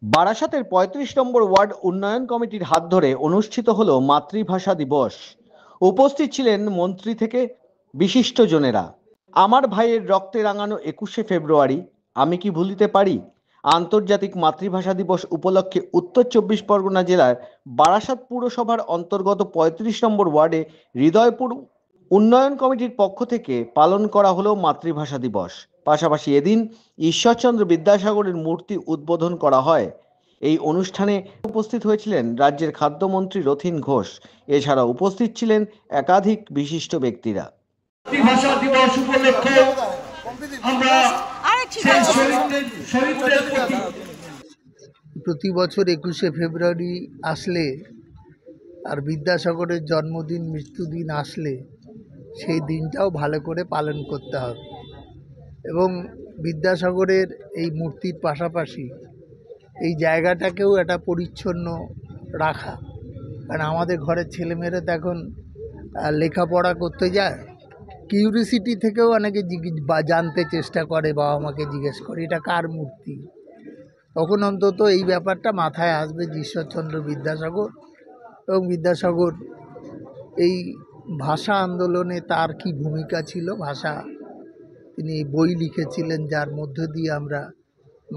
বারাসাতের ৩৫ নম্বর ওয়ার্ড উন্নয়ন কমিটির হাত ধরে অনুষ্ঠিত হলো মাতৃভাষা দিবস। উপস্থিত ছিলেন মন্ত্রী থেকে বিশিষ্টজনেরা। আমার ভাইয়ের রক্তে রাঙানো ২১শে ফেব্রুয়ারি আমি কি ভুলিতে পারি। আন্তর্জাতিক মাতৃভাষা দিবস উপলক্ষে উত্তর ২৪ পরগনা জেলার বারাসাত পুরসভার অন্তর্গত ৩৫ নম্বর ওয়ার্ডে হৃদয়পুর উন্নয়ন কমিটির পক্ষ থেকে পালন করা হলো মাতৃভাষা দিবস। পাশাপাশি এদিন ঈশ্বরচন্দ্র বিদ্যাসাগরের মূর্তি উদ্বোধন করা হয়। এই অনুষ্ঠানে উপস্থিত হয়েছিলেন রাজ্যের খাদ্যমন্ত্রী রথীন ঘোষ। এছাড়া উপস্থিত ছিলেন একাধিক বিশিষ্ট ব্যক্তিরা। মাতৃভাষা দিবস উপলক্ষে আমরা প্রতি বছর ২১শে ফেব্রুয়ারি আসলে আর বিদ্যাসাগরের জন্মদিন মৃত্যুদিন আসলে সেই দিনটাও ভালো করে পালন করতে হবে এবং বিদ্যাসাগরের এই মূর্তির পাশাপাশি এই জায়গাটাকেও একটা পরিচ্ছন্ন রাখা। কারণ আমাদের ঘরের ছেলেমেয়েরা তো এখন লেখাপড়া করতে যায়, কিউরিসিটি থেকেও অনেকে জানতে চেষ্টা করে, বাবা মাকে জিজ্ঞেস করে এটা কার মূর্তি। তখন অন্তত এই ব্যাপারটা মাথায় আসবে যে ঈশ্বরচন্দ্র বিদ্যাসাগর এবং বিদ্যাসাগর এই ভাষা আন্দোলনে তার কি ভূমিকা ছিল। তিনি বই লিখেছিলেন যার মধ্য দিয়ে আমরা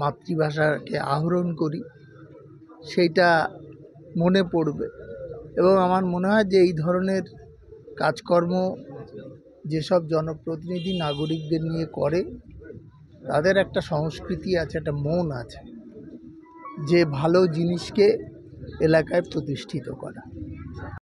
মাতৃভাষাকে আহরণ করি, সেইটা মনে পড়বে। এবং আমার মনে হয় যে এই ধরনের কাজকর্ম যেসব জনপ্রতিনিধি নাগরিকদের নিয়ে করে তাদের একটা সংস্কৃতি আছে, একটা মন আছে যে ভালো জিনিসকে এলাকায় প্রতিষ্ঠিত করা।